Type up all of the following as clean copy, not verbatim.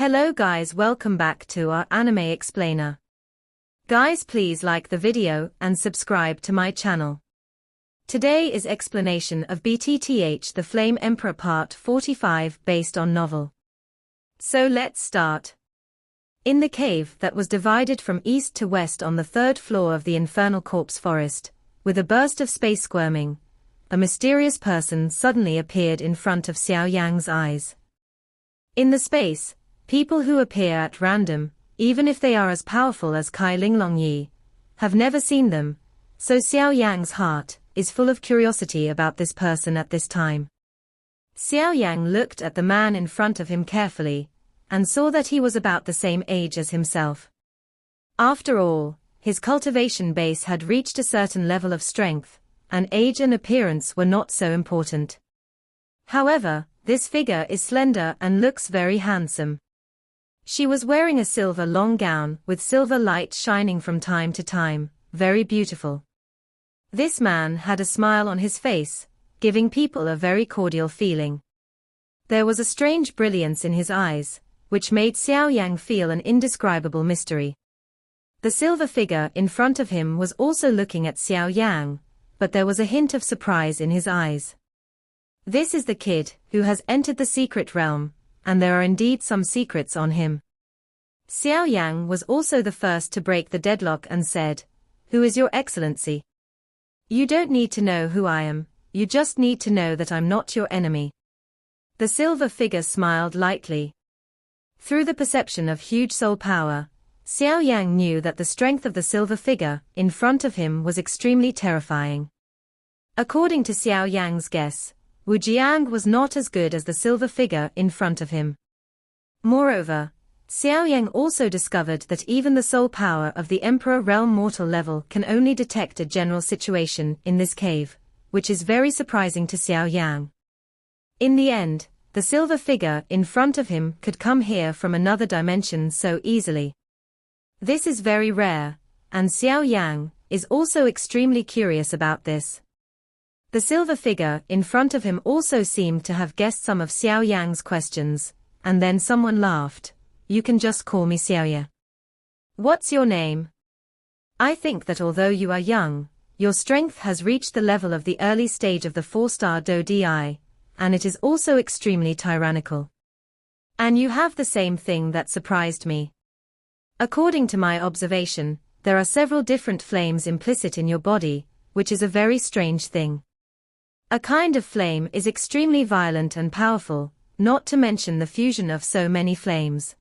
Hello guys, welcome back to our anime explainer. Guys, please like the video and subscribe to my channel. Today is explanation of BTTH The Flame Emperor Part 45 based on novel. So let's start. In the cave that was divided from east to west on the third floor of the infernal corpse forest, with a burst of space squirming, a mysterious person suddenly appeared in front of Xiao Yan's eyes. In the space, people who appear at random, even if they are as powerful as Kai Linglong Yi, have never seen them, so Xiao Yang's heart is full of curiosity about this person at this time. Xiao Yang looked at the man in front of him carefully, and saw that he was about the same age as himself. After all, his cultivation base had reached a certain level of strength, and age and appearance were not so important. However, this figure is slender and looks very handsome. She was wearing a silver long gown with silver light shining from time to time, very beautiful. This man had a smile on his face, giving people a very cordial feeling. There was a strange brilliance in his eyes, which made Xiao Yang feel an indescribable mystery. The silver figure in front of him was also looking at Xiao Yang, but there was a hint of surprise in his eyes. This is the kid who has entered the secret realm, and there are indeed some secrets on him. Xiao Yang was also the first to break the deadlock and said, "Who is your excellency? You don't need to know who I am, you just need to know that I'm not your enemy." The silver figure smiled lightly. Through the perception of huge soul power, Xiao Yang knew that the strength of the silver figure in front of him was extremely terrifying. According to Xiao Yang's guess, Wu Jiang was not as good as the silver figure in front of him. Moreover, Xiao Yang also discovered that even the soul power of the Emperor Realm mortal level can only detect a general situation in this cave, which is very surprising to Xiao Yang. In the end, the silver figure in front of him could come here from another dimension so easily. This is very rare, and Xiao Yang is also extremely curious about this. The silver figure in front of him also seemed to have guessed some of Xiao Yang's questions, and then someone laughed. "You can just call me Xiaoya. What's your name? I think that although you are young, your strength has reached the level of the early stage of the 4-star Do Di, and it is also extremely tyrannical. And you have the same thing that surprised me. According to my observation, there are several different flames implicit in your body, which is a very strange thing. A kind of flame is extremely violent and powerful, not to mention the fusion of so many flames.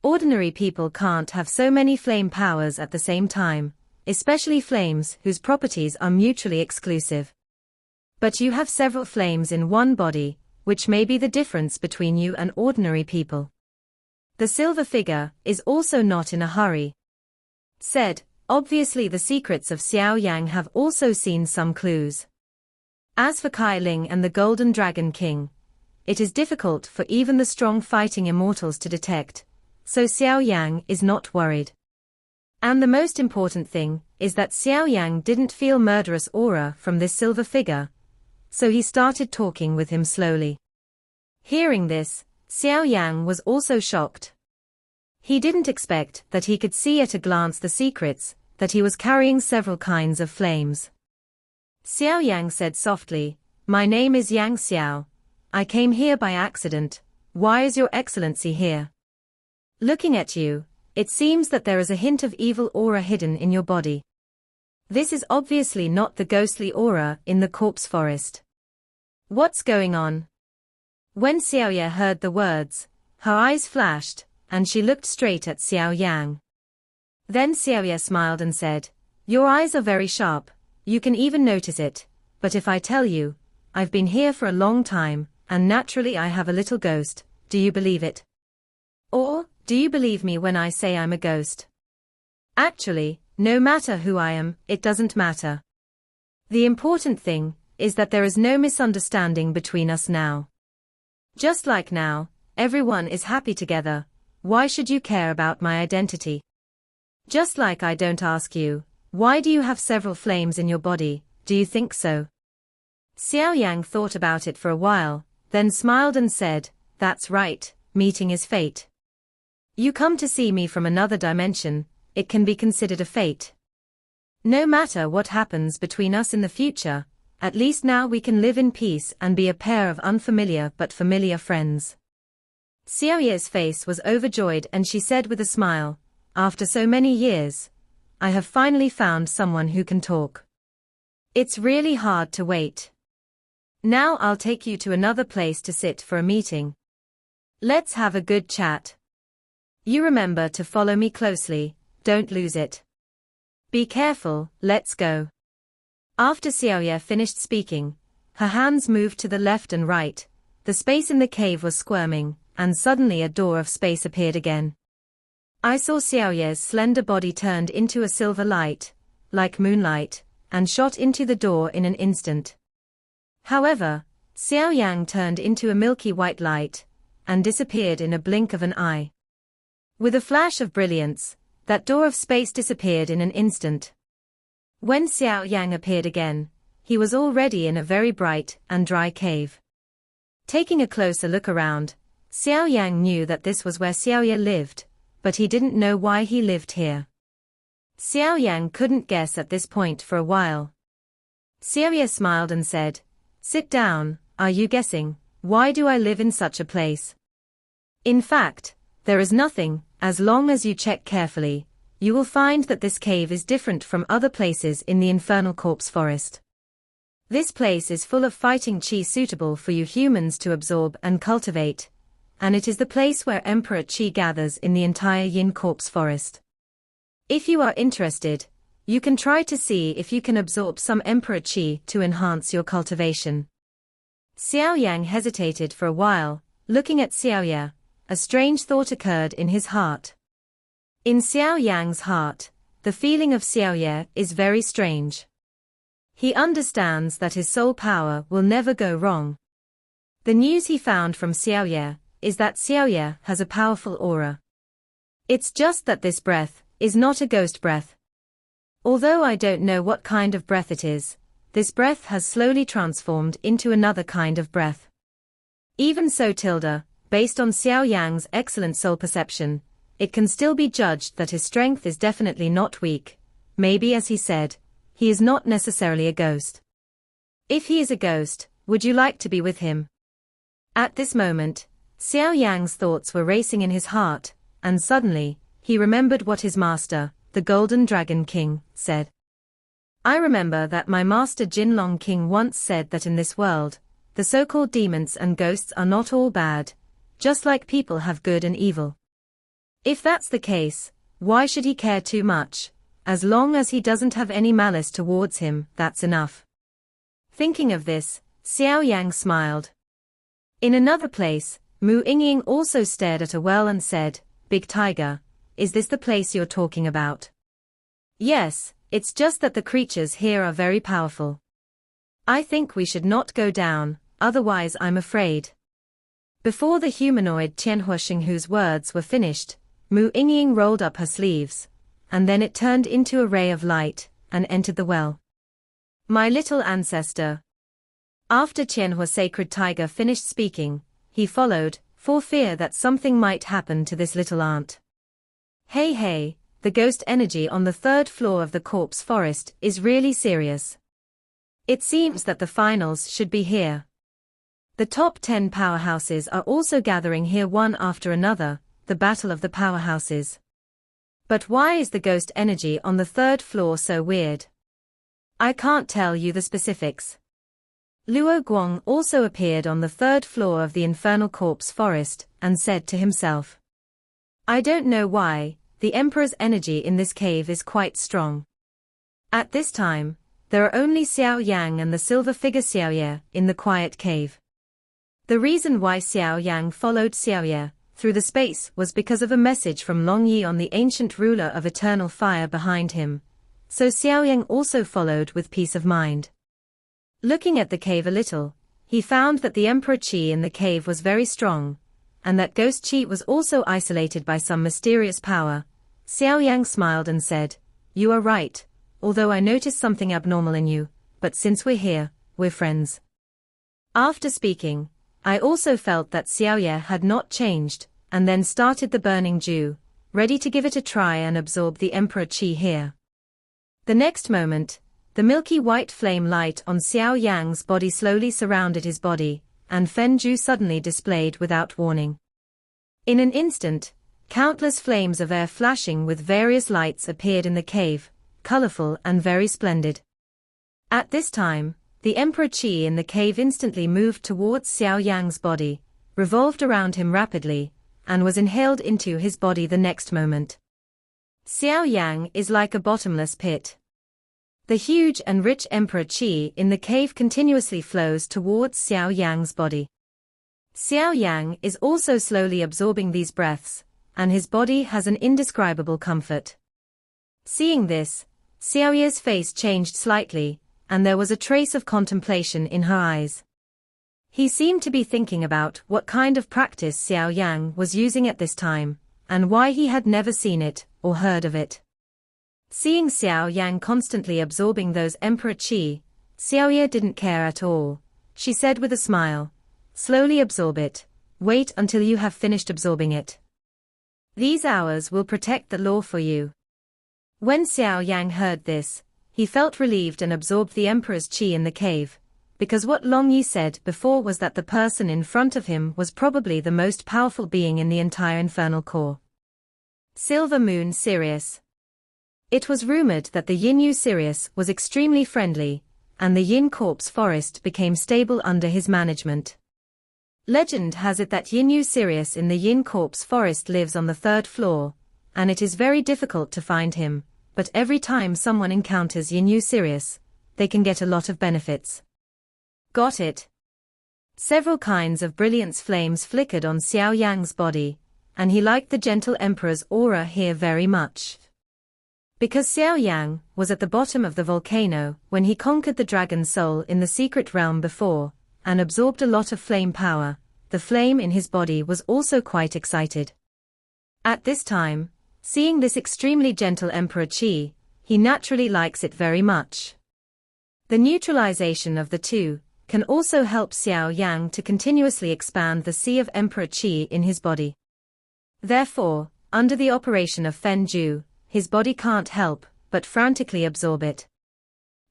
Ordinary people can't have so many flame powers at the same time, especially flames whose properties are mutually exclusive. But you have several flames in one body, which may be the difference between you and ordinary people." The silver figure is also not in a hurry. Said, obviously the secrets of Xiao Yang have also seen some clues. As for Kai Ling and the Golden Dragon King, it is difficult for even the strong fighting immortals to detect, so Xiao Yang is not worried. And the most important thing is that Xiao Yang didn't feel murderous aura from this silver figure, so he started talking with him slowly. Hearing this, Xiao Yang was also shocked. He didn't expect that he could see at a glance the secrets, that he was carrying several kinds of flames. Xiao Yang said softly, "My name is Yang Xiao. I came here by accident. Why is your excellency here? Looking at you, it seems that there is a hint of evil aura hidden in your body. This is obviously not the ghostly aura in the corpse forest. What's going on?" When Xiaoya heard the words, her eyes flashed, and she looked straight at Xiao Yang. Then Xiaoya smiled and said, "Your eyes are very sharp, you can even notice it, but if I tell you, I've been here for a long time, and naturally I have a little ghost, do you believe it? Or, do you believe me when I say I'm a ghost? Actually, no matter who I am, it doesn't matter. The important thing is that there is no misunderstanding between us now. Just like now, everyone is happy together, why should you care about my identity? Just like I don't ask you, why do you have several flames in your body, do you think so?" Xiao Yang thought about it for a while, then smiled and said, "That's right, meeting is fate. You come to see me from another dimension, it can be considered a fate. No matter what happens between us in the future, at least now we can live in peace and be a pair of unfamiliar but familiar friends. Xiao Ye's face was overjoyed and she said with a smile, after so many years, I have finally found someone who can talk. It's really hard to wait. Now I'll take you to another place to sit for a meeting. Let's have a good chat. You remember to follow me closely, don't lose it. Be careful, let's go. After Xiao Ye finished speaking, her hands moved to the left and right, the space in the cave was squirming, and suddenly a door of space appeared again. I saw Xiao Ye's slender body turned into a silver light, like moonlight, and shot into the door in an instant. However, Xiao Yang turned into a milky white light, and disappeared in a blink of an eye. With a flash of brilliance, that door of space disappeared in an instant. When Xiao Yang appeared again, he was already in a very bright and dry cave. Taking a closer look around, Xiao Yang knew that this was where Xiao Ye lived, but he didn't know why he lived here. Xiao Yang couldn't guess at this point for a while. Xiao Ye smiled and said, "Sit down, are you guessing, why do I live in such a place? In fact, there is nothing, as long as you check carefully, you will find that this cave is different from other places in the infernal corpse forest. This place is full of fighting chi suitable for you humans to absorb and cultivate, and it is the place where Emperor Chi gathers in the entire Yin corpse forest. If you are interested, you can try to see if you can absorb some Emperor Chi to enhance your cultivation." Xiao Yang hesitated for a while, looking at Xiao Ye. A strange thought occurred in his heart. In Xiao Yang's heart, the feeling of Xiao Ye is very strange. He understands that his soul power will never go wrong. The news he found from Xiao Ye is that Xiao Ye has a powerful aura. It's just that this breath is not a ghost breath. Although I don't know what kind of breath it is, this breath has slowly transformed into another kind of breath. Even so, based on Xiao Yang's excellent soul perception, it can still be judged that his strength is definitely not weak. Maybe, as he said, he is not necessarily a ghost. If he is a ghost, would you like to be with him? At this moment, Xiao Yang's thoughts were racing in his heart, and suddenly, he remembered what his master, the Golden Dragon King, said. I remember that my master Jinlong King once said that in this world, the so-called demons and ghosts are not all bad, just like people have good and evil. If that's the case, why should he care too much? As long as he doesn't have any malice towards him, that's enough. Thinking of this, Xiao Yang smiled. In another place, Mu Yingying also stared at a well and said, Big Tiger, is this the place you're talking about? Yes, it's just that the creatures here are very powerful. I think we should not go down, otherwise I'm afraid. Before the humanoid Tianhua Xinghu's words were finished, Mu Yingying rolled up her sleeves, and then it turned into a ray of light, and entered the well. My little ancestor. After Tianhua Sacred Tiger finished speaking, he followed, for fear that something might happen to this little aunt. Hey, the ghost energy on the third floor of the corpse forest is really serious. It seems that the finals should be here. The top 10 powerhouses are also gathering here one after another, the battle of the powerhouses. But why is the ghost energy on the third floor so weird? I can't tell you the specifics. Luo Guang also appeared on the third floor of the infernal corpse forest, and said to himself. I don't know why, the Emperor's energy in this cave is quite strong. At this time, there are only Xiao Yang and the silver figure Xiao Ye in the quiet cave. The reason why Xiao Yang followed Xiao Ye through the space was because of a message from Long Yi on the ancient ruler of eternal fire behind him, so Xiao Yang also followed with peace of mind. Looking at the cave a little, he found that the Emperor Qi in the cave was very strong, and that Ghost Qi was also isolated by some mysterious power. Xiao Yang smiled and said, You are right, although I noticed something abnormal in you, but since we're here, we're friends. After speaking, I also felt that Xiao Ye had not changed, and then started the burning dew, ready to give it a try and absorb the Emperor Qi here. The next moment, the milky white flame light on Xiao Yang's body slowly surrounded his body, and Fen Zhu suddenly displayed without warning. In an instant, countless flames of air flashing with various lights appeared in the cave, colorful and very splendid. At this time, the Emperor Qi in the cave instantly moved towards Xiao Yang's body, revolved around him rapidly, and was inhaled into his body the next moment. Xiao Yang is like a bottomless pit. The huge and rich Emperor Qi in the cave continuously flows towards Xiao Yang's body. Xiao Yang is also slowly absorbing these breaths, and his body has an indescribable comfort. Seeing this, Xiao Ye's face changed slightly, and there was a trace of contemplation in her eyes. He seemed to be thinking about what kind of practice Xiao Yang was using at this time, and why he had never seen it or heard of it. Seeing Xiao Yang constantly absorbing those Emperor Qi, Xiao Ye didn't care at all. She said with a smile, "Slowly absorb it. Wait until you have finished absorbing it. These hours will protect the law for you." When Xiao Yang heard this, he felt relieved and absorbed the Emperor's Qi in the cave, because what Long Yi said before was that the person in front of him was probably the most powerful being in the entire infernal core. Silver Moon Sirius. It was rumored that the Yinyu Sirius was extremely friendly, and the Yin Corpse forest became stable under his management. Legend has it that Yinyu Sirius in the Yin Corpse forest lives on the 3rd floor, and it is very difficult to find him, but every time someone encounters Yinyu Sirius, they can get a lot of benefits. Got it? Several kinds of brilliance flames flickered on Xiao Yang's body, and he liked the gentle Emperor's aura here very much. Because Xiao Yang was at the bottom of the volcano when he conquered the dragon soul in the secret realm before, and absorbed a lot of flame power, the flame in his body was also quite excited. At this time, seeing this extremely gentle Emperor Qi, he naturally likes it very much. The neutralization of the two can also help Xiao Yang to continuously expand the sea of Emperor Qi in his body. Therefore, under the operation of Fen Zhu, his body can't help but frantically absorb it.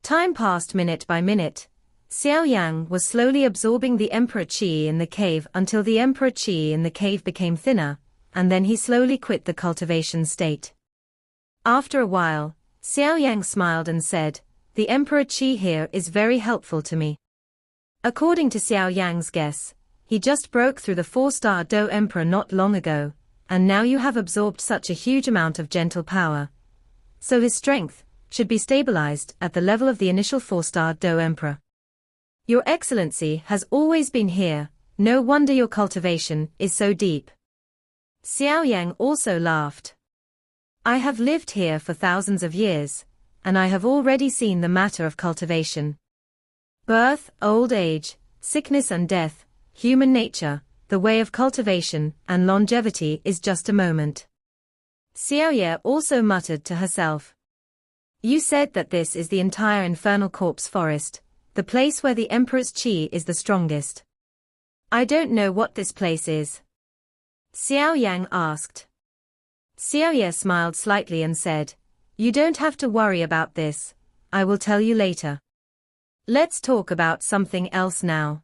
Time passed minute by minute. Xiao Yang was slowly absorbing the Emperor Qi in the cave until the Emperor Qi in the cave became thinner, and then he slowly quit the cultivation state. After a while, Xiao Yang smiled and said, "The Emperor Qi here is very helpful to me." According to Xiao Yang's guess, he just broke through the 4-star Do Emperor not long ago, and now you have absorbed such a huge amount of gentle power. So his strength should be stabilized at the level of the initial 4-star Do Emperor. Your Excellency has always been here, no wonder your cultivation is so deep. Xiao Yang also laughed. I have lived here for thousands of years, and I have already seen the matter of cultivation. Birth, old age, sickness and death, human nature, the way of cultivation and longevity is just a moment. Xiao Ye also muttered to herself. You said that this is the entire infernal corpse forest, the place where the Emperor's Qi is the strongest. I don't know what this place is. Xiao Yang asked. Xiao Ye smiled slightly and said, You don't have to worry about this, I will tell you later. Let's talk about something else now.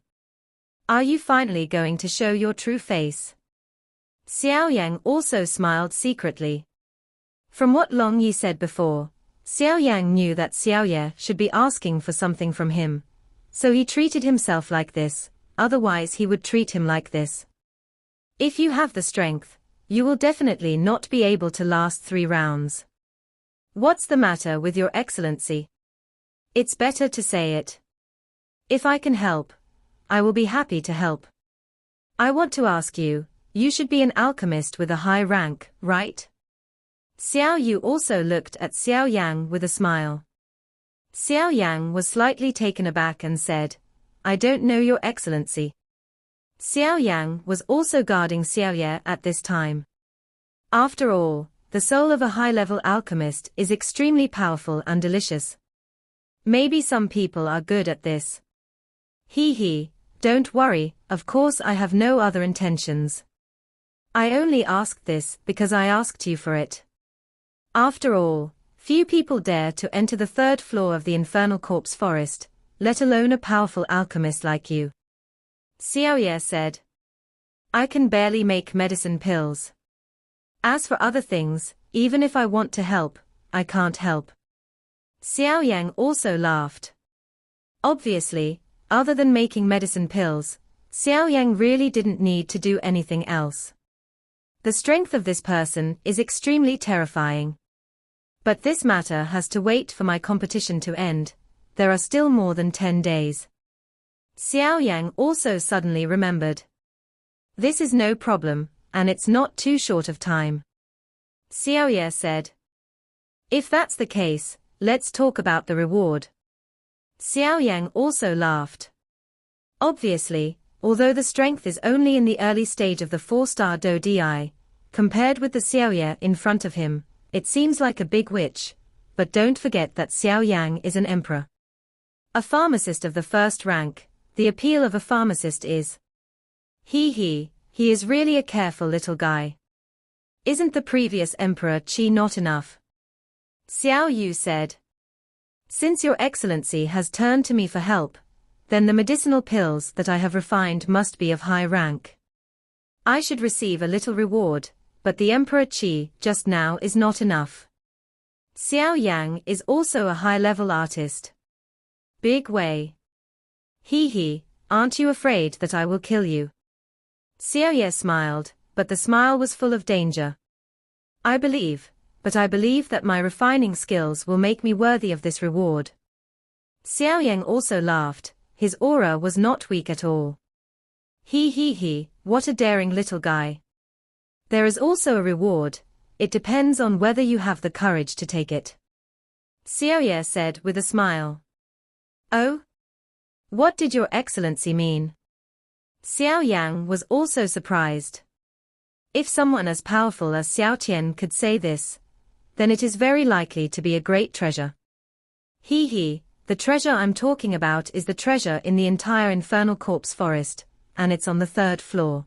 Are you finally going to show your true face? Xiao Yang also smiled secretly. From what Long Yi said before, Xiao Yang knew that Xiao Ye should be asking for something from him, so he treated himself like this, otherwise he would treat him like this. If you have the strength, you will definitely not be able to last 3 rounds. What's the matter with your Excellency? It's better to say it. If I can help, I will be happy to help. I want to ask you, you should be an alchemist with a high rank, right? Xiao Yu also looked at Xiao Yang with a smile. Xiao Yang was slightly taken aback and said, I don't know your Excellency. Xiao Yang was also guarding Xiao Ye at this time. After all, the soul of a high-level alchemist is extremely powerful and delicious. Maybe some people are good at this. Don't worry, of course I have no other intentions. I only asked this because I asked you for it. After all, few people dare to enter the third floor of the infernal corpse forest, let alone a powerful alchemist like you. Xiao Yan said. I can barely make medicine pills. As for other things, even if I want to help, I can't help. Xiao Yan also laughed. Obviously, other than making medicine pills, Xiao Yan really didn't need to do anything else. The strength of this person is extremely terrifying. But this matter has to wait for my competition to end. There are still more than 10 days. Xiao Yan also suddenly remembered. This is no problem, and it's not too short of time. Xiao Yan said. If that's the case, let's talk about the reward. Xiao Yan also laughed. Obviously, although the strength is only in the early stage of the 4-star Do Di, compared with the Xiao Yan in front of him, it seems like a big witch, but don't forget that Xiao Yan is an emperor. A pharmacist of the first rank. The appeal of a pharmacist is. He is really a careful little guy. Isn't the previous emperor Qi not enough? Xiao Yu said. Since your excellency has turned to me for help, then the medicinal pills that I have refined must be of high rank. I should receive a little reward, but the Emperor Qi just now is not enough. Xiao Yang is also a high-level artist. Big way. Aren't you afraid that I will kill you? Xiao Yan smiled, but the smile was full of danger. I believe that my refining skills will make me worthy of this reward. Xiao Yan also laughed, his aura was not weak at all. What a daring little guy. There is also a reward, it depends on whether you have the courage to take it. Xiao Yan said with a smile. Oh? What did your excellency mean? Xiao Yang was also surprised. If someone as powerful as Xiao Tian could say this, then it is very likely to be a great treasure. The treasure I'm talking about is the treasure in the entire infernal corpse forest, and it's on the 3rd floor.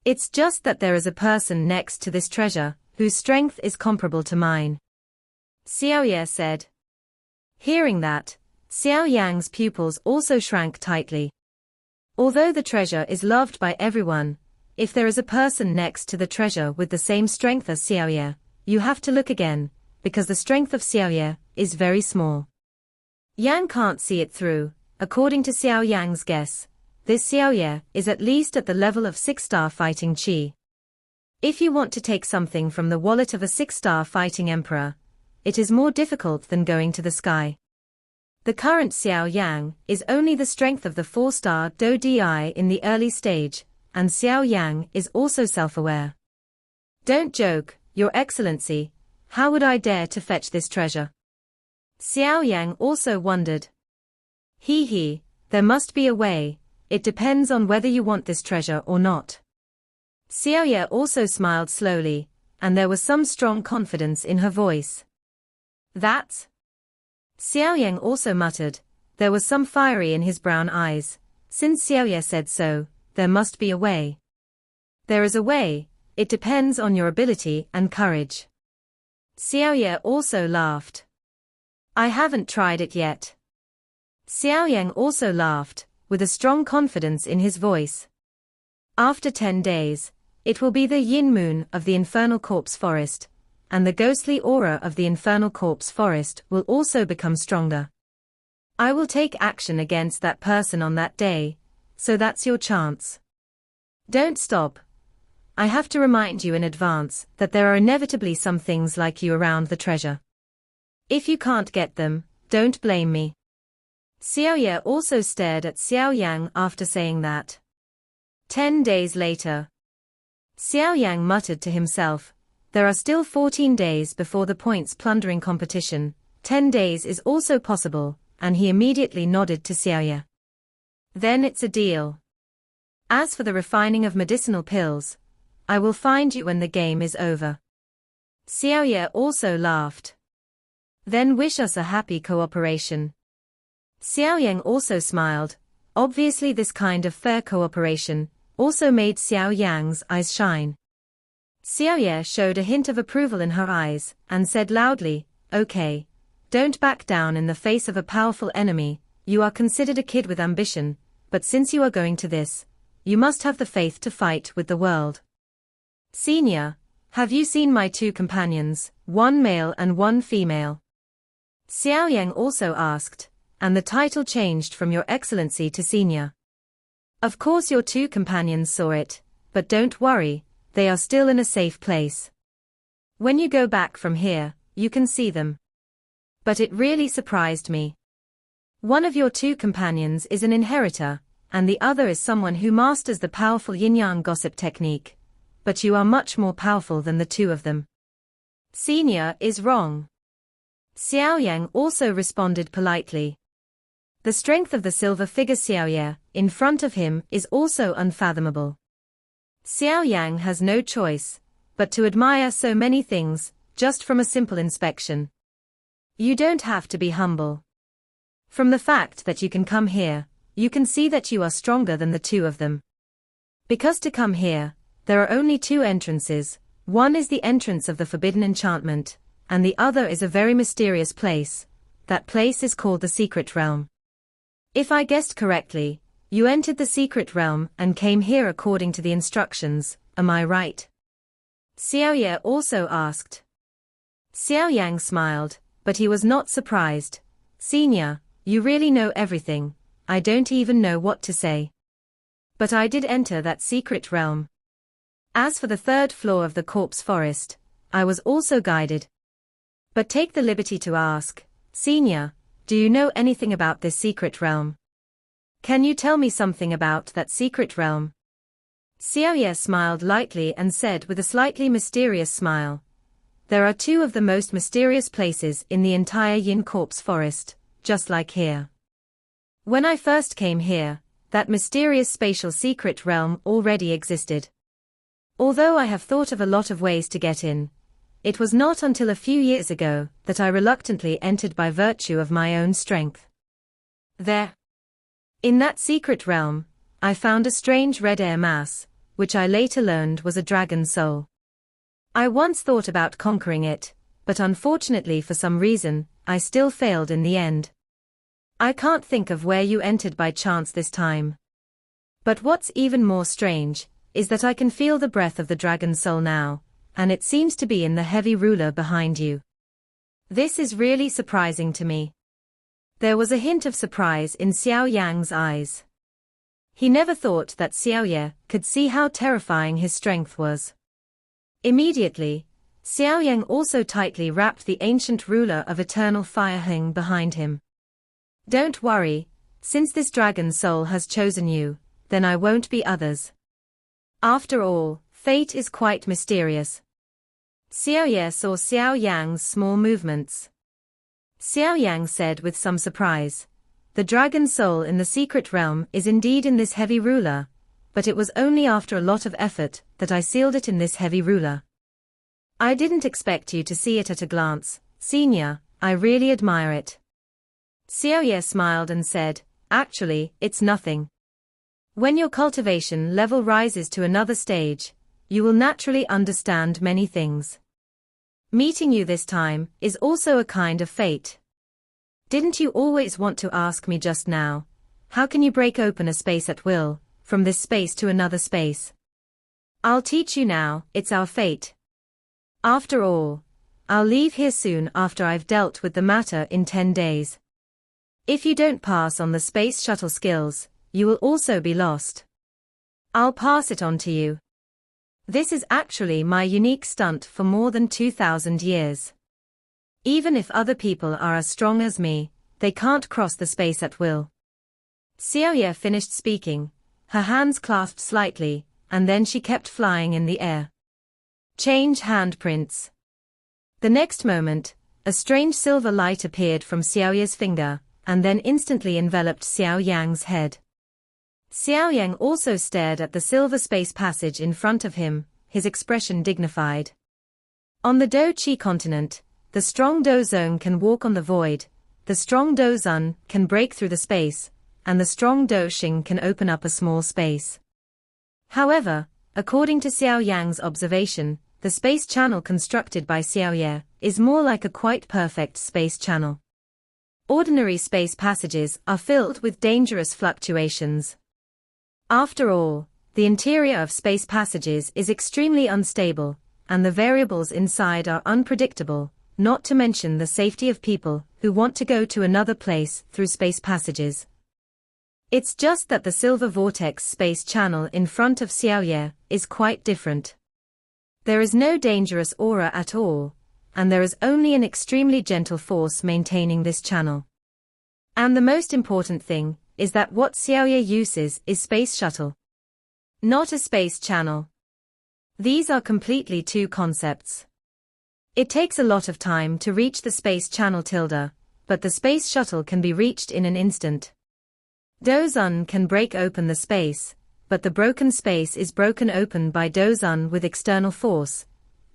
It's just that there is a person next to this treasure, whose strength is comparable to mine. Xiao Yan said. Hearing that, Xiao Yang's pupils also shrank tightly. Although the treasure is loved by everyone, if there is a person next to the treasure with the same strength as Xiao Yan, you have to look again, because the strength of Xiao Yan is very small. Yang can't see it through. According to Xiao Yang's guess, this Xiao Yan is at least at the level of 6-star fighting Qi. If you want to take something from the wallet of a 6-star fighting emperor, it is more difficult than going to the sky. The current Xiao Yang is only the strength of the 4-star Do Di in the early stage, and Xiao Yang is also self-aware. Don't joke, Your Excellency, how would I dare to fetch this treasure? Xiao Yang also wondered. There must be a way, it depends on whether you want this treasure or not. Xiao Yan also smiled slowly, and there was some strong confidence in her voice. That's... Xiao Yang also muttered, there was some fiery in his brown eyes. Since Xiao Yan said so, there must be a way. There is a way, it depends on your ability and courage. Xiao Yan also laughed. I haven't tried it yet. Xiao Yang also laughed, with a strong confidence in his voice. After 10 days, it will be the yin moon of the infernal corpse forest, and the ghostly aura of the infernal corpse forest will also become stronger. I will take action against that person on that day, so that's your chance. Don't stop. I have to remind you in advance that there are inevitably some things like you around the treasure. If you can't get them, don't blame me. Xiao Yan also stared at Xiao Yang after saying that. 10 days later. Xiao Yang muttered to himself, there are still 14 days before the points plundering competition, 10 days is also possible, and he immediately nodded to Xiao Yan. Then it's a deal. As for the refining of medicinal pills, I will find you when the game is over. Xiao Yan also laughed. Then wish us a happy cooperation. Xiao Yang also smiled. Obviously this kind of fair cooperation also made Xiao Yang's eyes shine. Xiao Yan showed a hint of approval in her eyes, and said loudly, "Okay. Don't back down in the face of a powerful enemy. You are considered a kid with ambition, but since you are going to this, you must have the faith to fight with the world." "Senior, have you seen my two companions, one male and one female?" Xiao Yan also asked, and the title changed from Your Excellency to Senior. "Of course your two companions saw it, but don't worry, they are still in a safe place. When you go back from here, you can see them. But it really surprised me. One of your two companions is an inheritor, and the other is someone who masters the powerful yin-yang gossip technique, but you are much more powerful than the two of them. Senior is wrong." Xiao Yan also responded politely. The strength of the silver figure Xiao Yan in front of him is also unfathomable. Xiao Yan has no choice but to admire so many things just from a simple inspection. You don't have to be humble. From the fact that you can come here, you can see that you are stronger than the two of them. Because to come here, there are only two entrances. One is the entrance of the forbidden enchantment, and the other is a very mysterious place. That place is called the Secret Realm. If I guessed correctly, you entered the Secret Realm and came here according to the instructions, am I right? Xiao Yan also asked. Xiao Yan smiled, but he was not surprised. "Senior, you really know everything. I don't even know what to say. But I did enter that secret realm. As for the third floor of the corpse forest, I was also guided. But take the liberty to ask, Senior, do you know anything about this secret realm? Can you tell me something about that secret realm?" Xiao Yan smiled lightly and said with a slightly mysterious smile, "There are two of the most mysterious places in the entire Yin Corpse Forest, just like here. When I first came here, that mysterious spatial secret realm already existed. Although I have thought of a lot of ways to get in, it was not until a few years ago that I reluctantly entered by virtue of my own strength. There, in that secret realm, I found a strange red air mass, which I later learned was a dragon soul. I once thought about conquering it, but unfortunately for some reason, I still failed in the end. I can't think of where you entered by chance this time. But what's even more strange, is that I can feel the breath of the dragon soul now, and it seems to be in the heavy ruler behind you. This is really surprising to me." There was a hint of surprise in Xiao Yan's eyes. He never thought that Xiao Yan could see how terrifying his strength was. Immediately, Xiao Yan also tightly wrapped the ancient ruler of eternal fire Heng behind him. "Don't worry, since this dragon soul has chosen you, then I won't be others. After all, fate is quite mysterious." Xiao Yan saw Xiao Yan's small movements. Xiao Yan said with some surprise, "The dragon soul in the secret realm is indeed in this heavy ruler, but it was only after a lot of effort that I sealed it in this heavy ruler. I didn't expect you to see it at a glance, Senior, I really admire it." Xiao Yan smiled and said, "Actually, it's nothing. When your cultivation level rises to another stage, you will naturally understand many things. Meeting you this time is also a kind of fate. Didn't you always want to ask me just now, how can you break open a space at will, from this space to another space? I'll teach you now, it's our fate. After all, I'll leave here soon after I've dealt with the matter in 10 days. If you don't pass on the space shuttle skills, you will also be lost. I'll pass it on to you. This is actually my unique stunt for more than 2,000 years. Even if other people are as strong as me, they can't cross the space at will." Xiao Yan finished speaking, her hands clasped slightly, and then she kept flying in the air. "Change handprints." The next moment, a strange silver light appeared from Xiao Yan's finger, and then instantly enveloped Xiao Yan's head. Xiao Yan also stared at the silver space passage in front of him, his expression dignified. On the Do Chi continent, the strong Do Zone can walk on the void, the strong Do Zun can break through the space, and the strong Do Xing can open up a small space. However, according to Xiao Yan's observation, the space channel constructed by Xiao Yan is more like a quite perfect space channel. Ordinary space passages are filled with dangerous fluctuations. After all, the interior of space passages is extremely unstable, and the variables inside are unpredictable, not to mention the safety of people who want to go to another place through space passages. It's just that the silver vortex space channel in front of Xiao Yan is quite different. There is no dangerous aura at all, and there is only an extremely gentle force maintaining this channel. And the most important thing is that what Xiao Yan uses is space shuttle, not a space channel. These are completely two concepts. It takes a lot of time to reach the space channel but the space shuttle can be reached in an instant. Dozun can break open the space, but the broken space is broken open by Dozun with external force,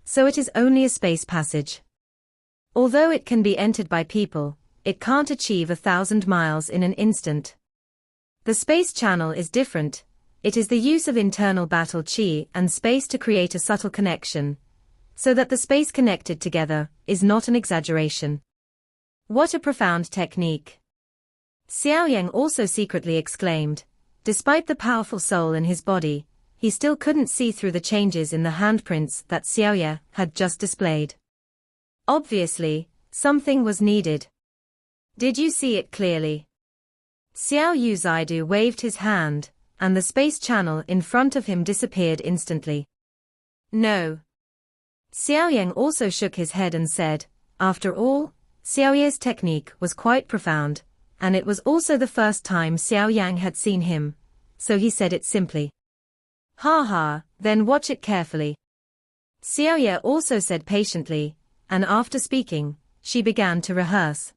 so it is only a space passage. Although it can be entered by people, it can't achieve 1,000 miles in an instant. The space channel is different. It is the use of internal battle chi and space to create a subtle connection, so that the space connected together is not an exaggeration. What a profound technique! Xiao Yan also secretly exclaimed. Despite the powerful soul in his body, he still couldn't see through the changes in the handprints that Xiao Yan had just displayed. Obviously, something was needed. Did you see it clearly? Xiao Yu Zaidu waved his hand, and the space channel in front of him disappeared instantly. No. Xiao Yan also shook his head and said, after all, Xiao Yan's technique was quite profound, and it was also the first time Xiao Yan had seen him, so he said it simply. Ha ha, then watch it carefully. Xiao Yan also said patiently, and after speaking, she began to rehearse.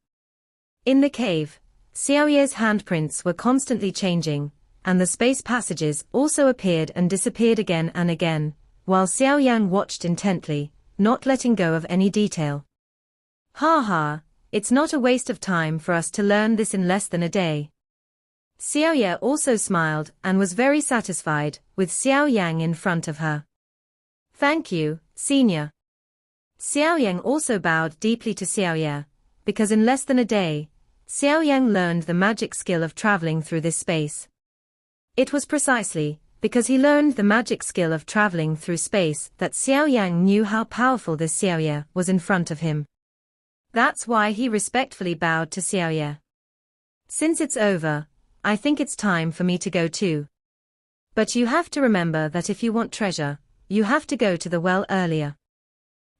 In the cave, Xiao Yan's handprints were constantly changing, and the space passages also appeared and disappeared again and again, while Xiao Yan watched intently, not letting go of any detail. Ha ha, it's not a waste of time for us to learn this in less than a day. Xiao Yan also smiled and was very satisfied with Xiao Yang in front of her. Thank you, senior. Xiao Yang also bowed deeply to Xiao Yan, because in less than a day, Xiao Yang learned the magic skill of traveling through this space. It was precisely because he learned the magic skill of traveling through space that Xiao Yang knew how powerful this Xiao Yan was in front of him. That's why he respectfully bowed to Xiao Yan. Since it's over, I think it's time for me to go too. But you have to remember that if you want treasure, you have to go to the well earlier.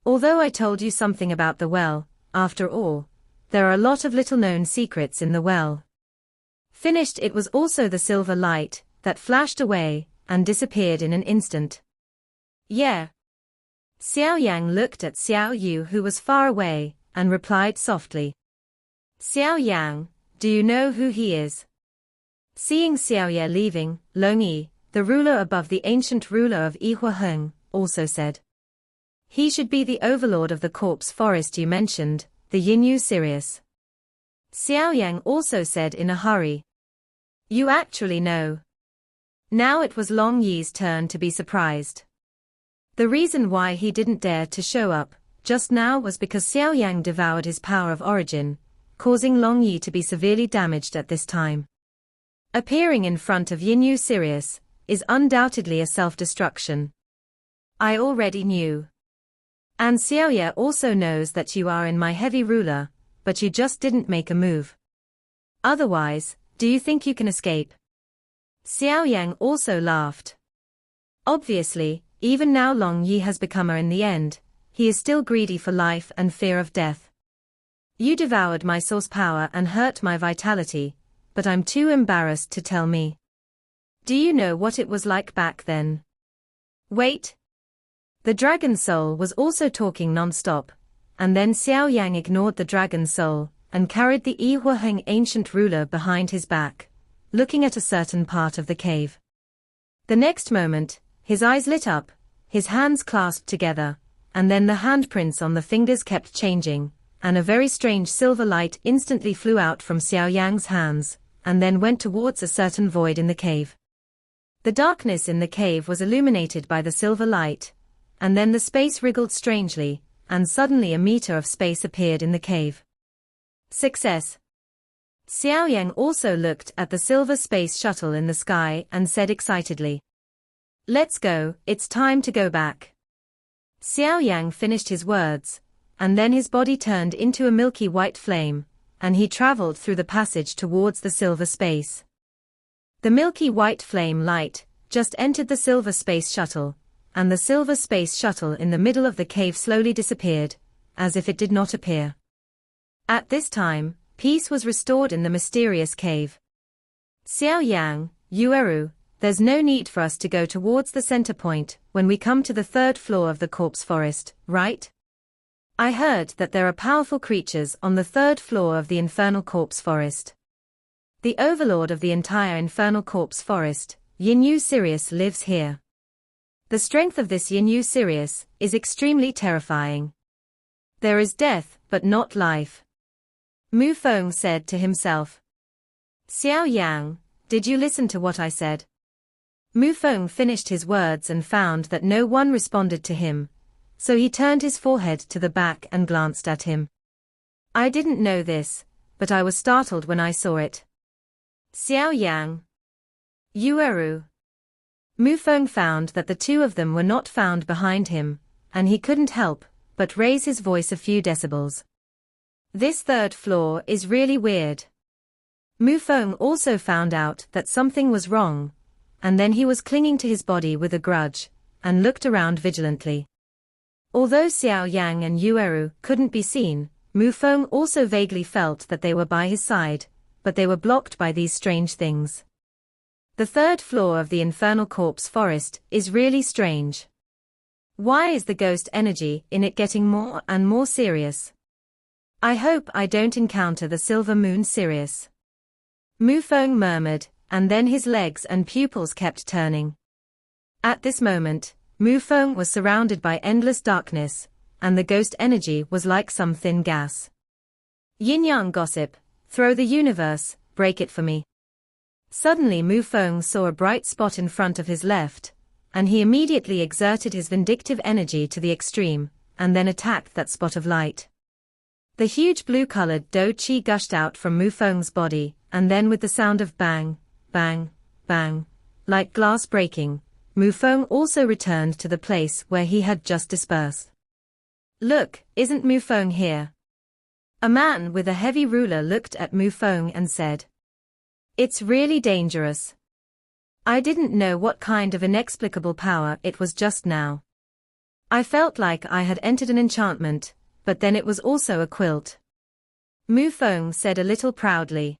Although I told you something about the well, after all, there are a lot of little-known secrets in the well. Finished, it was also the silver light that flashed away and disappeared in an instant. Yeah. Xiao Yang looked at Xiao Yu, who was far away, and replied softly. Xiao Yang, do you know who he is? Seeing Xiao Yan leaving, Long Yi, the ruler above the ancient ruler of Yihuaheng, also said. He should be the overlord of the corpse forest you mentioned, the Yinyu Sirius. Xiao Yang also said in a hurry. You actually know. Now it was Long Yi's turn to be surprised. The reason why he didn't dare to show up just now was because Xiao Yang devoured his power of origin, causing Long Yi to be severely damaged at this time. Appearing in front of Yinyu Sirius is undoubtedly a self-destruction. I already knew. And Xiao Yan also knows that you are in my heavy ruler, but you just didn't make a move. Otherwise, do you think you can escape? Xiao Yang also laughed. Obviously, even now Long Yi has become in the end, he is still greedy for life and fear of death. You devoured my source power and hurt my vitality, but I'm too embarrassed to tell me. Do you know what it was like back then? Wait. The dragon soul was also talking non-stop, and then Xiao Yang ignored the dragon soul and carried the Yihuaheng ancient ruler behind his back, looking at a certain part of the cave. The next moment, his eyes lit up, his hands clasped together, and then the handprints on the fingers kept changing, and a very strange silver light instantly flew out from Xiao Yang's hands, and then went towards a certain void in the cave. The darkness in the cave was illuminated by the silver light, and then the space wriggled strangely, and suddenly a meter of space appeared in the cave. Success! Xiao Yan also looked at the silver space shuttle in the sky and said excitedly, "Let's go, it's time to go back." Xiao Yan finished his words, and then his body turned into a milky white flame, and he traveled through the passage towards the silver space. The milky white flame light just entered the silver space shuttle, and the silver space shuttle in the middle of the cave slowly disappeared, as if it did not appear. At this time, peace was restored in the mysterious cave. "Xiao Yang, Yueru, there's no need for us to go towards the center point when we come to the third floor of the corpse forest, right? I heard that there are powerful creatures on the third floor of the infernal corpse forest. The overlord of the entire infernal corpse forest, Yinyu Sirius, lives here. The strength of this Yinyu Sirius is extremely terrifying. There is death, but not life." Mu Feng said to himself. "Xiao Yang, did you listen to what I said?" Mu Feng finished his words and found that no one responded to him, so he turned his forehead to the back and glanced at him. "I didn't know this, but I was startled when I saw it." Xiao Yang. Yueru. Mu Feng found that the two of them were not found behind him, and he couldn't help but raise his voice a few decibels. "This third floor is really weird." Mu Feng also found out that something was wrong, and then he was clinging to his body with a grudge, and looked around vigilantly. Although Xiao Yang and Yueru couldn't be seen, Mu Feng also vaguely felt that they were by his side, but they were blocked by these strange things. The third floor of the infernal corpse forest is really strange. Why is the ghost energy in it getting more and more serious? I hope I don't encounter the silver moon Sirius. Mu Feng murmured, and then his legs and pupils kept turning. At this moment, Mu Feng was surrounded by endless darkness, and the ghost energy was like some thin gas. "Yin-yang gossip, throw the universe, break it for me." Suddenly Mu Feng saw a bright spot in front of his left, and he immediately exerted his vindictive energy to the extreme, and then attacked that spot of light. The huge blue-colored Do Chi gushed out from Mu Feng's body, and then with the sound of bang, bang, bang, like glass breaking, Mu Feng also returned to the place where he had just dispersed. "Look, isn't Mu Feng here?" A man with a heavy ruler looked at Mu Feng and said, "It's really dangerous. I didn't know what kind of inexplicable power it was just now. I felt like I had entered an enchantment, but then it was also a quilt." Mu Feng said a little proudly.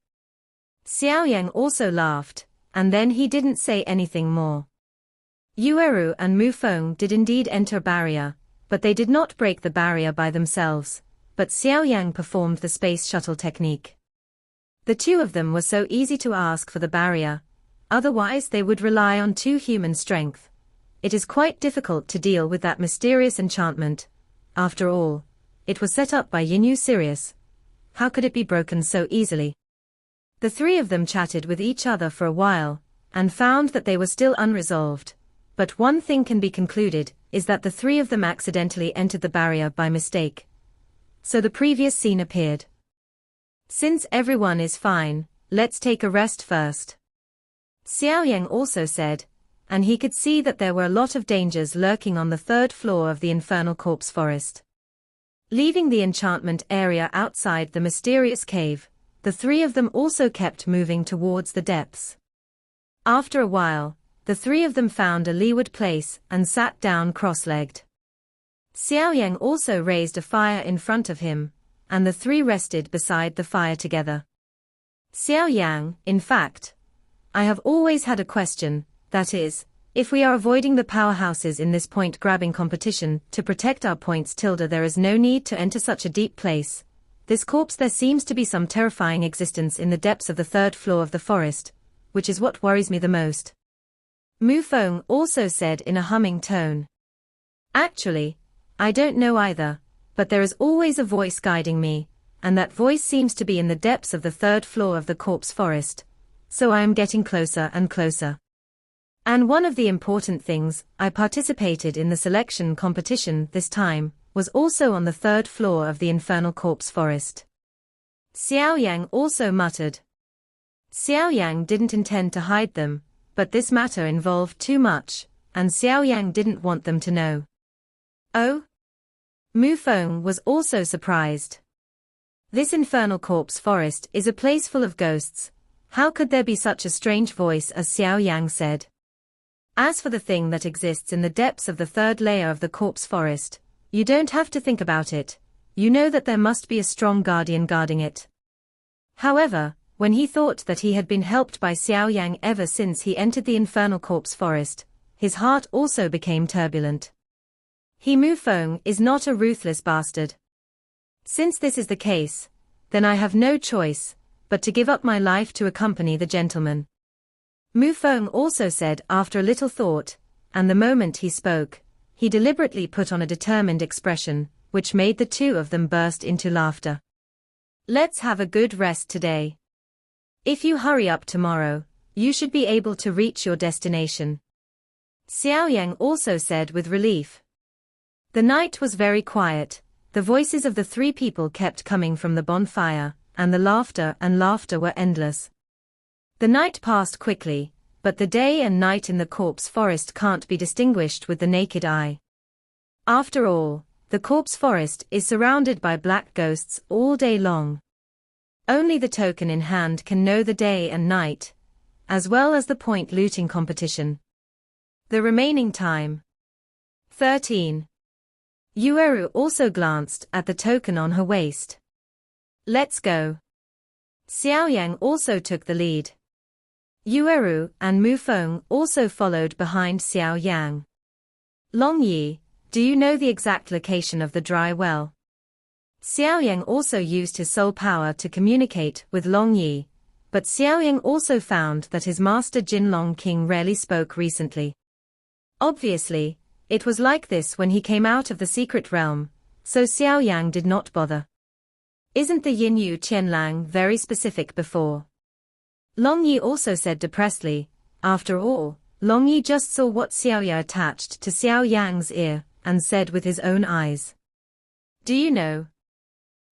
Xiao Yang also laughed, and then he didn't say anything more. Yueru and Mu Feng did indeed enter a barrier, but they did not break the barrier by themselves, but Xiao Yang performed the space shuttle technique. The two of them were so easy to ask for the barrier, otherwise they would rely on two human strength. It is quite difficult to deal with that mysterious enchantment. After all, it was set up by Yinyu Sirius. How could it be broken so easily? The three of them chatted with each other for a while, and found that they were still unresolved. But one thing can be concluded, is that the three of them accidentally entered the barrier by mistake. So the previous scene appeared. "Since everyone is fine, let's take a rest first," Xiao Yang also said, and he could see that there were a lot of dangers lurking on the third floor of the infernal corpse forest. Leaving the enchantment area outside the mysterious cave, the three of them also kept moving towards the depths. After a while, the three of them found a leeward place and sat down cross-legged. Xiao Yang also raised a fire in front of him, and the three rested beside the fire together. "Xiao Yang, in fact, I have always had a question, that is, if we are avoiding the powerhouses in this point-grabbing competition to protect our points there is no need to enter such a deep place. This corpse there seems to be some terrifying existence in the depths of the third floor of the forest, which is what worries me the most." Mu Feng also said in a humming tone. "Actually, I don't know either, but there is always a voice guiding me, and that voice seems to be in the depths of the third floor of the corpse forest, so I am getting closer and closer. And one of the important things, I participated in the selection competition this time, was also on the third floor of the infernal corpse forest. Xiao Yang also muttered. Xiao Yang didn't intend to hide them, but this matter involved too much, and Xiao Yang didn't want them to know. Oh? Mu Feng was also surprised. This infernal corpse forest is a place full of ghosts. How could there be such a strange voice, as Xiao Yang said? As for the thing that exists in the depths of the third layer of the corpse forest, you don't have to think about it. You know that there must be a strong guardian guarding it. However, when he thought that he had been helped by Xiao Yang ever since he entered the infernal corpse forest, his heart also became turbulent. Mu Feng is not a ruthless bastard. Since this is the case, then I have no choice but to give up my life to accompany the gentleman. Mu Feng also said after a little thought, and the moment he spoke, he deliberately put on a determined expression, which made the two of them burst into laughter. Let's have a good rest today. If you hurry up tomorrow, you should be able to reach your destination. Xiao Yang also said with relief. The night was very quiet, the voices of the three people kept coming from the bonfire, and the laughter were endless. The night passed quickly, but the day and night in the corpse forest can't be distinguished with the naked eye. After all, the corpse forest is surrounded by black ghosts all day long. Only the token in hand can know the day and night, as well as the point looting competition. The remaining time. 13. Yueru also glanced at the token on her waist. Let's go. Xiao Yang also took the lead. Yueru and Mu Feng also followed behind Xiao Yang. Long Yi, do you know the exact location of the dry well? Xiao Yang also used his soul power to communicate with Long Yi, but Xiao Yang also found that his master Jinlong King rarely spoke recently. Obviously, it was like this when he came out of the secret realm, so Xiao Yang did not bother. Isn't the Yin-Yu Qianlang very specific before? Long Yi also said depressedly. After all, Long Yi just saw what Xiao Ye attached to Xiao Yang's ear, and said with his own eyes. Do you know?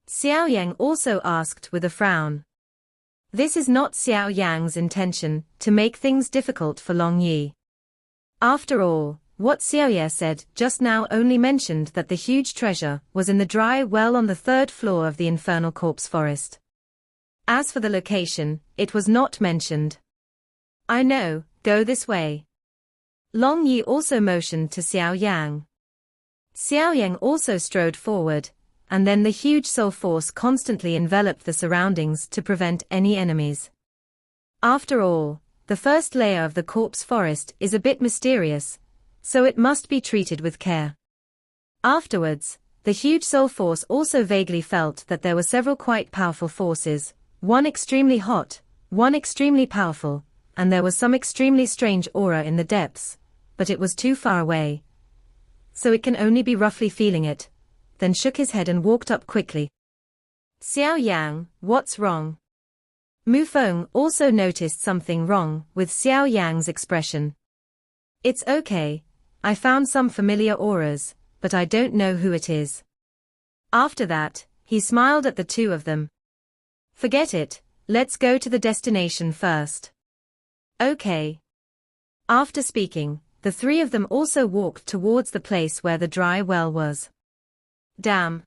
Xiao Yang also asked with a frown. This is not Xiao Yang's intention, to make things difficult for Long Yi. After all, what Xiao Ye said just now only mentioned that the huge treasure was in the dry well on the third floor of the infernal corpse forest. As for the location, it was not mentioned. I know, go this way. Long Yi also motioned to Xiao Yang. Xiao Yang also strode forward, and then the huge soul force constantly enveloped the surroundings to prevent any enemies. After all, the first layer of the corpse forest is a bit mysterious, so it must be treated with care. Afterwards, the huge soul force also vaguely felt that there were several quite powerful forces, one extremely hot, one extremely powerful, and there was some extremely strange aura in the depths, but it was too far away, so it can only be roughly feeling it, then shook his head and walked up quickly. Xiao Yang, what's wrong? Mu Feng also noticed something wrong with Xiao Yang's expression. It's okay, I found some familiar auras, but I don't know who it is. After that, he smiled at the two of them. Forget it, let's go to the destination first. Okay. After speaking, the three of them also walked towards the place where the dry well was. Damn.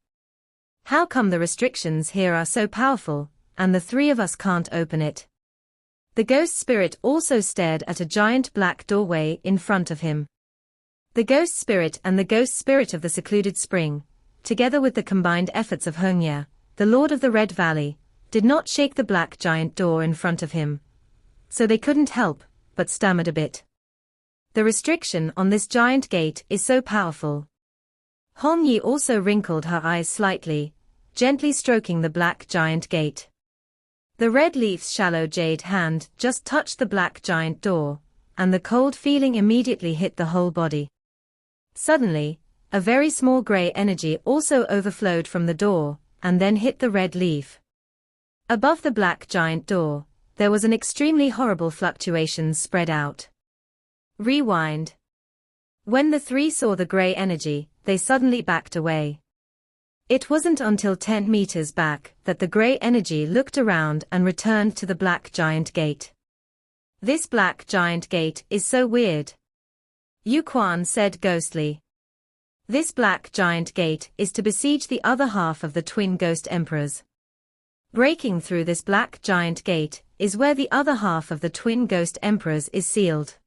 How come the restrictions here are so powerful, and the three of us can't open it? The ghost spirit also stared at a giant black doorway in front of him. The ghost spirit and the ghost spirit of the secluded spring, together with the combined efforts of Hongya, the Lord of the Red Valley, did not shake the black giant door in front of him. So they couldn't help, but stammered a bit. The restriction on this giant gate is so powerful. Hong Yi also wrinkled her eyes slightly, gently stroking the black giant gate. The red leaf's shallow jade hand just touched the black giant door, and the cold feeling immediately hit the whole body. Suddenly, a very small grey energy also overflowed from the door, and then hit the red leaf. Above the black giant door, there was an extremely horrible fluctuation spread out. Rewind. When the three saw the grey energy, they suddenly backed away. It wasn't until 10 meters back that the grey energy looked around and returned to the black giant gate. This black giant gate is so weird. Yuquan said ghostly. This black giant gate is to besiege the other half of the twin ghost emperors. Breaking through this black giant gate is where the other half of the twin ghost emperors is sealed.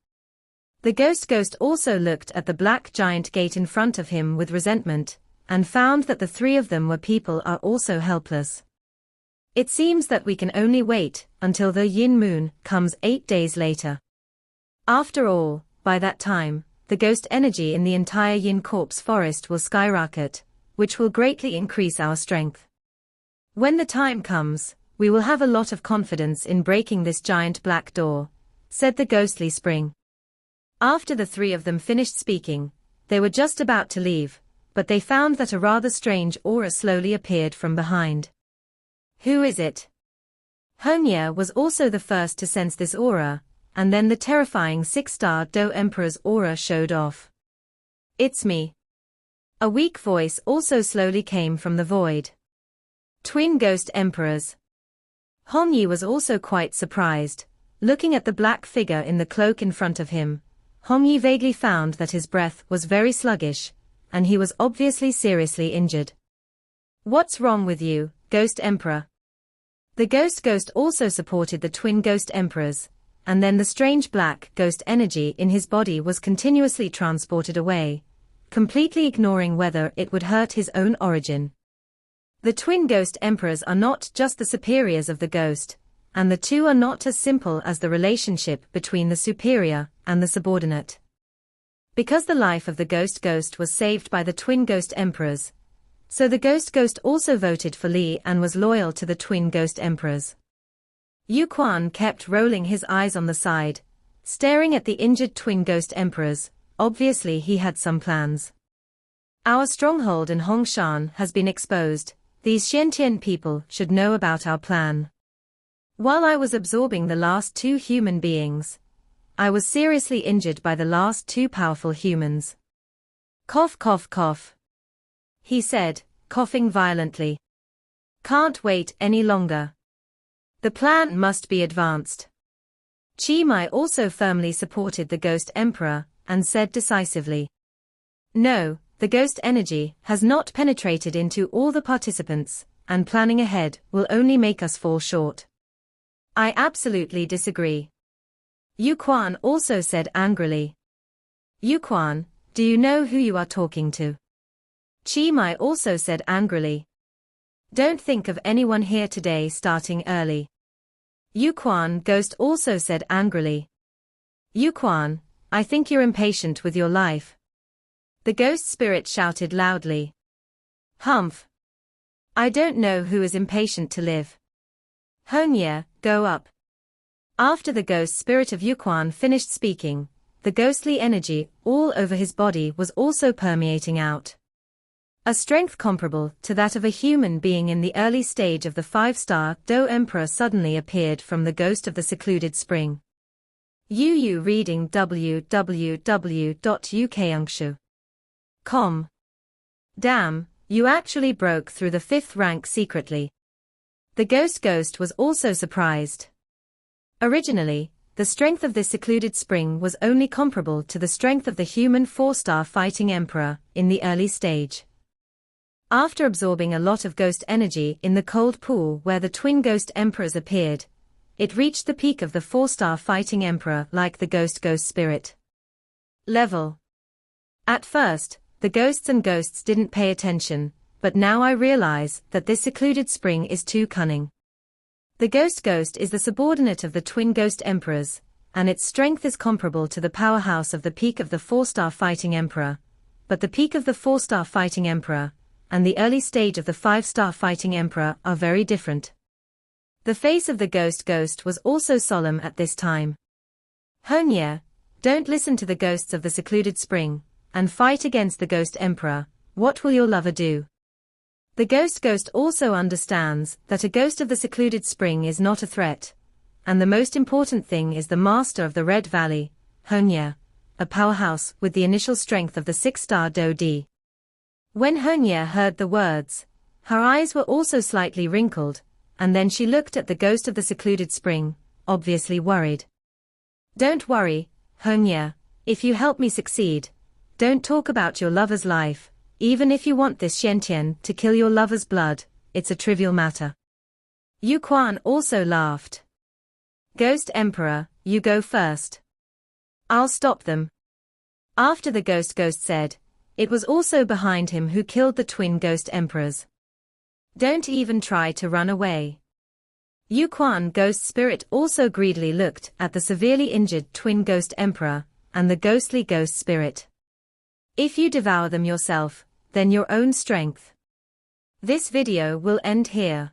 The ghost also looked at the black giant gate in front of him with resentment, and found that the three of them were people are also helpless. It seems that we can only wait until the Yin moon comes 8 days later. After all, by that time, the ghost energy in the entire Yin corpse forest will skyrocket, which will greatly increase our strength. When the time comes, we will have a lot of confidence in breaking this giant black door, said the ghostly spring. After the three of them finished speaking, they were just about to leave, but they found that a rather strange aura slowly appeared from behind. Who is it? Hongye was also the first to sense this aura, and then the terrifying 6-star Do Emperor's aura showed off. It's me. A weak voice also slowly came from the void. Twin Ghost Emperors. Hongye was also quite surprised, looking at the black figure in the cloak in front of him. Hongye vaguely found that his breath was very sluggish, and he was obviously seriously injured. What's wrong with you, Ghost Emperor? The ghost also supported the twin ghost emperors, and then the strange black ghost energy in his body was continuously transported away, completely ignoring whether it would hurt his own origin. The twin ghost emperors are not just the superiors of the ghost, and the two are not as simple as the relationship between the superior and the subordinate. Because the life of the ghost was saved by the twin ghost emperors, so the ghost also voted for Li and was loyal to the twin ghost emperors. Yuquan kept rolling his eyes on the side, staring at the injured twin ghost emperors. Obviously he had some plans. Our stronghold in Hongshan has been exposed. These Xiantian people should know about our plan. While I was absorbing the last 2 human beings, I was seriously injured by the last 2 powerful humans. Cough cough cough. He said, coughing violently. Can't wait any longer. The plan must be advanced. Chi Mai also firmly supported the Ghost Emperor, and said decisively. No, the ghost energy has not penetrated into all the participants, and planning ahead will only make us fall short. I absolutely disagree. Yuquan also said angrily. Yuquan, do you know who you are talking to? Chi Mai also said angrily. Don't think of anyone here today starting early. Yuquan Ghost also said angrily. Yuquan, I think you're impatient with your life. The ghost spirit shouted loudly. Humph. I don't know who is impatient to live. Hongye, go up. After the ghost spirit of Yuquan finished speaking, the ghostly energy all over his body was also permeating out. A strength comparable to that of a human being in the early stage of the 5-star Do Emperor suddenly appeared from the ghost of the secluded spring. UU reading www.ukangshu.com. Damn, you actually broke through the 5th rank secretly. The ghost was also surprised. Originally, the strength of this secluded spring was only comparable to the strength of the human 4-star fighting emperor in the early stage. After absorbing a lot of ghost energy in the cold pool where the twin ghost emperors appeared, it reached the peak of the 4-star fighting emperor like the ghost spirit level. At first, the ghosts didn't pay attention, but now I realize that this secluded spring is too cunning. The ghost is the subordinate of the twin ghost emperors, and its strength is comparable to the powerhouse of the peak of the 4-star fighting emperor, but the peak of the 4-star fighting emperor and the early stage of the 5-star fighting emperor are very different. The face of the ghost was also solemn at this time. Hongye, don't listen to the ghosts of the secluded spring, and fight against the ghost emperor. What will your lover do? The ghost also understands that a ghost of the secluded spring is not a threat, and the most important thing is the master of the Red Valley, Hongye, a powerhouse with the initial strength of the 6-star Do D. When Hongye heard the words, her eyes were also slightly wrinkled, and then she looked at the ghost of the secluded spring, obviously worried. Don't worry, Hongye, if you help me succeed, don't talk about your lover's life, even if you want this Xiantian to kill your lover's blood, it's a trivial matter. Yu Quan also laughed. Ghost Emperor, you go first. I'll stop them. After the ghost said, it was also behind him who killed the twin ghost emperors. Don't even try to run away. Yu Quan ghost spirit also greedily looked at the severely injured twin ghost emperor, and the ghostly ghost spirit. If you devour them yourself, then your own strength. This video will end here.